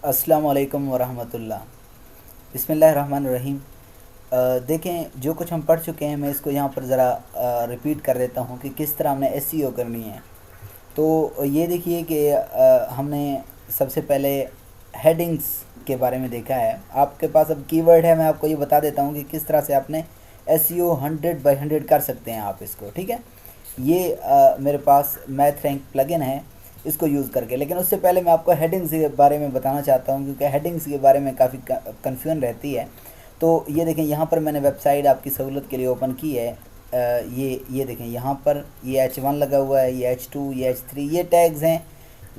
अस्सलाम वालेकुम वरहमतुल्लाह। बिस्मिल्लाहिर्रहमानिर्रहीम। देखें, जो कुछ हम पढ़ चुके हैं मैं इसको यहाँ पर ज़रा रिपीट कर देता हूँ कि किस तरह हमने एसईओ करनी है। तो ये देखिए कि हमने सबसे पहले हेडिंग्स के बारे में देखा है। आपके पास अब कीवर्ड है, मैं आपको ये बता देता हूँ कि किस तरह से आपने एसईओ 100/100 कर सकते हैं आप इसको। ठीक है, ये मेरे पास मैथ रैंक प्लगइन है इसको यूज़ करके। लेकिन उससे पहले मैं आपको हेडिंग्स के बारे में बताना चाहता हूँ, क्योंकि हेडिंग्स के बारे में काफ़ी कन्फ्यूजन रहती है। तो ये देखें, यहाँ पर मैंने वेबसाइट आपकी सहूलत के लिए ओपन की है। ये देखें, यहाँ पर ये H1 लगा हुआ है, ये H2, ये H3, ये टैग्स हैं।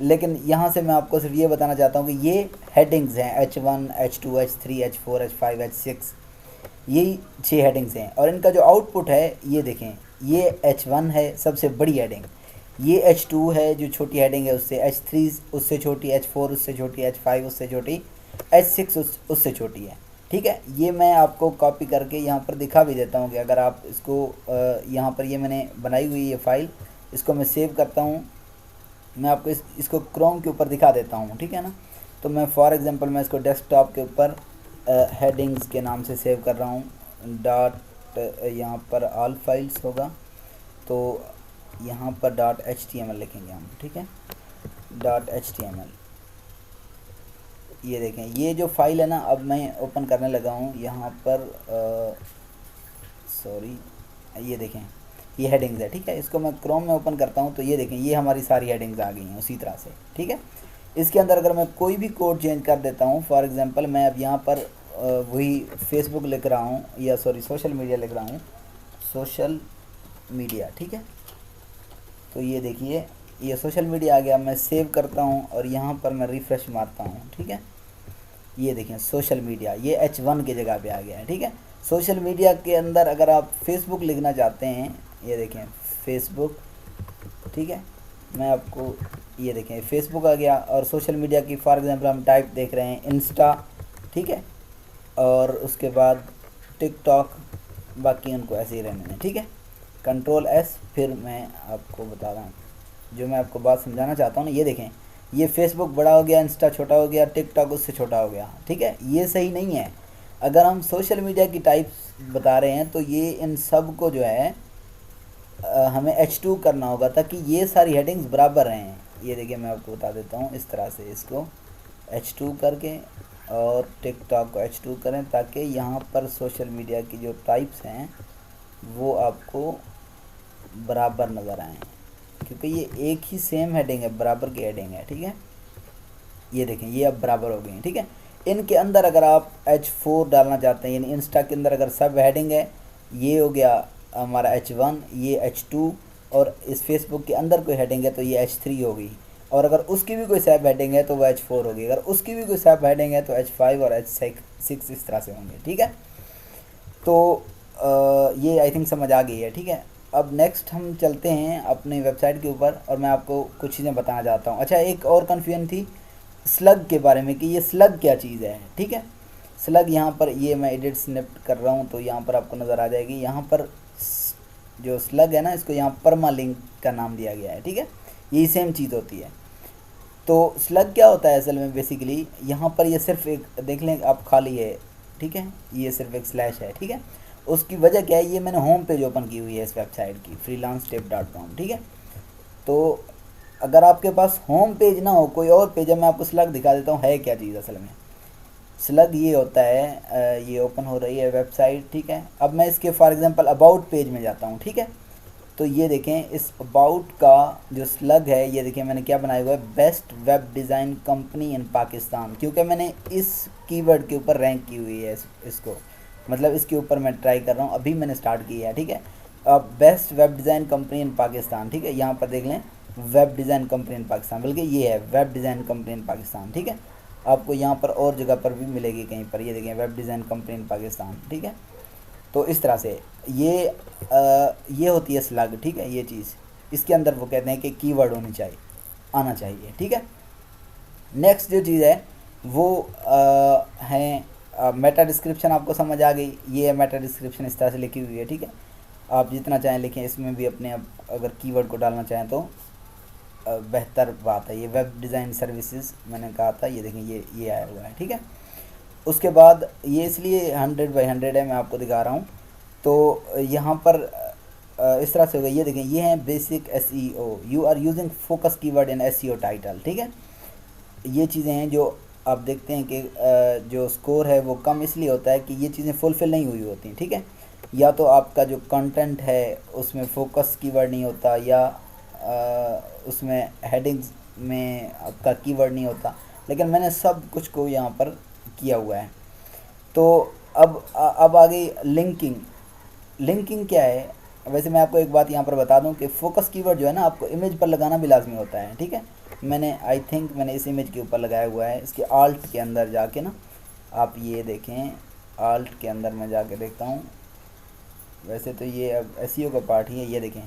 लेकिन यहाँ से मैं आपको सिर्फ ये बताना चाहता हूँ कि ये हेडिंग्स हैं। H1, H2, H3, H4, H5, H6, यही 6 हेडिंग्स हैं। और इनका जो आउटपुट है ये देखें, ये H1 है सबसे बड़ी हेडिंग, ये H2 है जो छोटी हेडिंग है उससे, H3 उससे छोटी, H4 उससे छोटी, H5 उससे छोटी, H6 उससे छोटी है। ठीक है, ये मैं आपको कॉपी करके यहाँ पर दिखा भी देता हूँ कि अगर आप इसको यहाँ पर ये मैंने बनाई हुई ये फ़ाइल, इसको मैं सेव करता हूँ। मैं आपको इसको क्रोम के ऊपर दिखा देता हूँ, ठीक है ना। तो मैं फॉर एग्ज़ाम्पल मैं इसको डेस्कटॉप के ऊपर हेडिंग्स के नाम से सेव कर रहा हूँ। डॉट यहाँ पर ऑल फाइल्स होगा, तो यहाँ पर .html लिखेंगे हम। ठीक है, .html। ये देखें, ये जो फाइल है ना, अब मैं ओपन करने लगा हूँ यहाँ पर। सॉरी, ये देखें, ये हेडिंग्स है। ठीक है, इसको मैं क्रोम में ओपन करता हूँ तो ये देखें, ये हमारी सारी हेडिंग्स आ गई हैं उसी तरह से। ठीक है, इसके अंदर अगर मैं कोई भी कोड चेंज कर देता हूँ, फॉर एग्ज़ाम्पल मैं अब यहाँ पर वही फेसबुक लिख रहा हूँ, या सॉरी सोशल मीडिया लिख रहा हूँ, सोशल मीडिया। ठीक है, तो ये देखिए, ये सोशल मीडिया आ गया। मैं सेव करता हूँ और यहाँ पर मैं रिफ़्रेश मारता हूँ। ठीक है, ये देखें सोशल मीडिया, ये H1 की जगह पे आ गया है। ठीक है, सोशल मीडिया के अंदर अगर आप फेसबुक लिखना चाहते हैं, ये देखें फेसबुक। ठीक है, मैं आपको ये देखें फेसबुक आ गया। और सोशल मीडिया की फॉर एग्ज़ाम्पल हम टाइप देख रहे हैं इंस्टा। ठीक है, और उसके बाद टिकटॉक, बाकी उनको ऐसे ही रहने दें। ठीक है, Ctrl+S। फिर मैं आपको बता रहा हूँ जो मैं आपको बात समझाना चाहता हूँ ना। ये देखें, ये फेसबुक बड़ा हो गया, इंस्टा छोटा हो गया, टिकटॉक उससे छोटा हो गया। ठीक है, ये सही नहीं है। अगर हम सोशल मीडिया की टाइप्स बता रहे हैं तो ये इन सब को जो है हमें H2 करना होगा, ताकि ये सारी हेडिंग्स बराबर रहें। ये देखिए, मैं आपको बता देता हूँ इस तरह से, इसको H2 करके और टिकटॉक को H2 करें, ताकि यहाँ पर सोशल मीडिया की जो टाइप्स हैं वो आपको बराबर नज़र आएँ, क्योंकि ये एक ही सेम हेडिंग है, बराबर की हेडिंग है। ठीक है, ये देखें, ये अब बराबर हो गई हैं। ठीक है, इनके अंदर अगर आप H4 डालना चाहते हैं, यानी इंस्टा के अंदर अगर सब हेडिंग है, ये हो गया हमारा H1, ये H2, और इस फेसबुक के अंदर कोई हेडिंग है तो ये H3 होगी। और अगर उसकी भी कोई सब हेडिंग है तो वो H4 होगी। अगर उसकी भी कोई सब हेडिंग है तो H5 और H6 इस तरह से होंगे। ठीक है, तो ये आई थिंक समझ आ गई है। ठीक है, अब नेक्स्ट हम चलते हैं अपनी वेबसाइट के ऊपर और मैं आपको कुछ चीज़ें बताना चाहता हूँ। अच्छा, एक और कन्फ्यूजन थी स्लग के बारे में कि ये स्लग क्या चीज़ है। ठीक है, स्लग यहाँ पर ये मैं एडिट स्निप्ट कर रहा हूँ तो यहाँ पर आपको नज़र आ जाएगी। यहाँ पर जो स्लग है ना, इसको यहाँ परमालिंक का नाम दिया गया है। ठीक है, यही सेम चीज़ होती है। तो स्लग क्या होता है असल में, बेसिकली यहाँ पर ये सिर्फ एक देख लें आप, खाली है। ठीक है, ये सिर्फ एक स्लैश है। ठीक है, उसकी वजह क्या है, ये मैंने होम पेज ओपन की हुई है इस वेबसाइट की, freelancetip.com। ठीक है, तो अगर आपके पास होम पेज ना हो, कोई और पेज है, मैं आपको स्लग दिखा देता हूँ है क्या चीज़ असल में। स्लग ये होता है, ये ओपन हो रही है वेबसाइट। ठीक है, अब मैं इसके फॉर एग्जांपल अबाउट पेज में जाता हूँ। ठीक है, तो ये देखें, इस अबाउट का जो स्लग है, ये देखें मैंने क्या बनाया हुआ है, बेस्ट वेब डिज़ाइन कंपनी इन पाकिस्तान, क्योंकि मैंने इस कीवर्ड के ऊपर रैंक की हुई है इसको, मतलब इसके ऊपर मैं ट्राई कर रहा हूँ, अभी मैंने स्टार्ट किया है। ठीक है, अब बेस्ट वेब डिज़ाइन कंपनी इन पाकिस्तान। ठीक है, यहाँ पर देख लें, वेब डिज़ाइन कंपनी इन पाकिस्तान, बल्कि ये है वेब डिज़ाइन कंपनी इन पाकिस्तान। ठीक है, आपको यहाँ पर और जगह पर भी मिलेगी कहीं पर, ये देखें वेब डिज़ाइन कंपनी इन पाकिस्तान। ठीक है, तो इस तरह से ये होती है स्लग। ठीक है, ये चीज़ इसके अंदर वो कहते हैं कि कीवर्ड होनी चाहिए, आना चाहिए। ठीक है, नेक्स्ट जो चीज़ है वो है मेटा डिस्क्रिप्शन। आपको समझ आ गई, ये है मेटा डिस्क्रिप्शन, इस तरह से लिखी हुई है। ठीक है, आप जितना चाहें लिखें, इसमें भी अपने अब अगर कीवर्ड को डालना चाहें तो बेहतर बात है। ये वेब डिज़ाइन सर्विसेज मैंने कहा था, ये देखें ये आया हुआ है, ठीक है। उसके बाद ये इसलिए 100/100 है, मैं आपको दिखा रहा हूँ। तो यहाँ पर इस तरह से होगा, ये देखें ये है basic SEO, you are using focus keyword in SEO title, ठीक है। ये चीज़ें हैं जो आप देखते हैं कि जो स्कोर है वो कम इसलिए होता है कि ये चीज़ें फुलफ़िल नहीं हुई होती हैं, ठीक है। या तो आपका जो कंटेंट है उसमें फोकस कीवर्ड नहीं होता, या उसमें हेडिंग्स में आपका कीवर्ड नहीं होता, लेकिन मैंने सब कुछ को यहाँ पर किया हुआ है। तो अब आ गई लिंकिंग। लिंकिंग क्या है? वैसे मैं आपको एक बात यहाँ पर बता दूँ कि फोकस कीवर्ड जो है ना, आपको इमेज पर लगाना भी लाजमी होता है, ठीक है। मैंने आई थिंक मैंने इस इमेज के ऊपर लगाया हुआ है। इसके आल्ट के अंदर जाके ना आप ये देखें, आल्ट के अंदर मैं जाके देखता हूँ। वैसे तो ये अब SEO का पार्ट ही है। ये देखें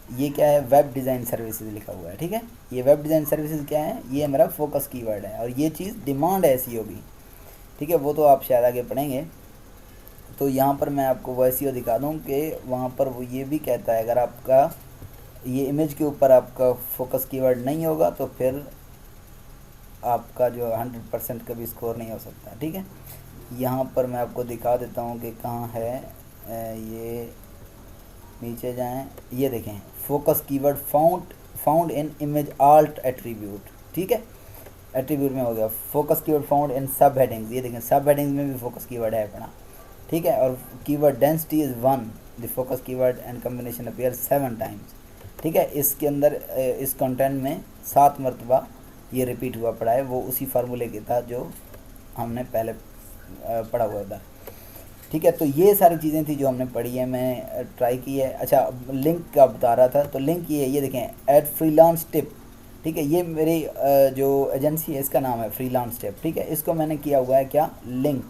ये क्या है, वेब डिज़ाइन सर्विसेज लिखा हुआ है, ठीक है। ये वेब डिज़ाइन सर्विसेज क्या है, ये मेरा फोकस कीवर्ड है, और ये चीज़ डिमांड है SEO की, ठीक है। वो तो आप शायद आगे पढ़ेंगे। तो यहाँ पर मैं आपको वो SEO दिखा दूँ कि वहाँ पर वो ये भी कहता है, अगर आपका ये इमेज के ऊपर आपका फोकस कीवर्ड नहीं होगा तो फिर आपका जो 100% कभी स्कोर नहीं हो सकता, ठीक है। यहाँ पर मैं आपको दिखा देता हूँ कि कहाँ है। ये नीचे जाएं, ये देखें focus keyword found in image alt attribute, ठीक है। एट्रीब्यूट में हो गया फोकस कीवर्ड फाउंड इन सब हेडिंग्स, ये देखें सब हेडिंग्स में भी फोकस कीवर्ड है अपना, ठीक है। और keyword density is 1, the focus keyword and combination appear 7 times, ठीक है। इसके अंदर इस कंटेंट में 7 मरतबा ये रिपीट हुआ पड़ा है, वो उसी फार्मूले के था जो हमने पहले पढ़ा हुआ था, ठीक है। तो ये सारी चीज़ें थी जो हमने पढ़ी है, मैं ट्राई की है। अच्छा, लिंक का बता रहा था, तो लिंक ये देखें ऐड फ्रीलांस टिप, ठीक है। ये मेरी जो एजेंसी है इसका नाम है फ्रीलांस टिप, ठीक है। इसको मैंने किया हुआ है क्या, लिंक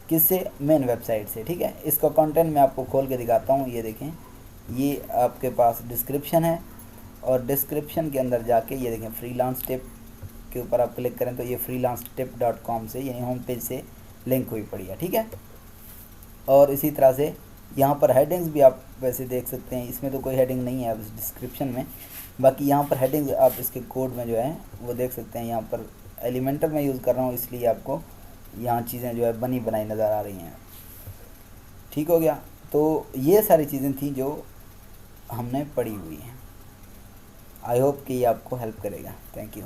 किससे, मेन वेबसाइट से, ठीक है। इसका कंटेंट मैं आपको खोल के दिखाता हूँ। ये देखें ये आपके पास डिस्क्रिप्शन है, और डिस्क्रिप्शन के अंदर जाके ये देखें फ्रीलांस टिप के ऊपर आप क्लिक करें तो ये freelancetip.com से यानी होम पेज से लिंक हुई पड़ी है, ठीक है। और इसी तरह से यहाँ पर हेडिंग्स भी आप वैसे देख सकते हैं, इसमें तो कोई हेडिंग नहीं है अब इस डिस्क्रिप्शन में, बाकी यहाँ पर हेडिंग्स आप इसके कोड में जो है वो देख सकते हैं। यहाँ पर एलिमेंटर में यूज़ कर रहा हूँ, इसलिए आपको यहाँ चीज़ें जो है बनी बनाई नज़र आ रही हैं, ठीक हो गया। तो ये सारी चीज़ें थी जो हमने पढ़ी हुई हैं। आई होप कि ये आपको हेल्प करेगा। Thank you.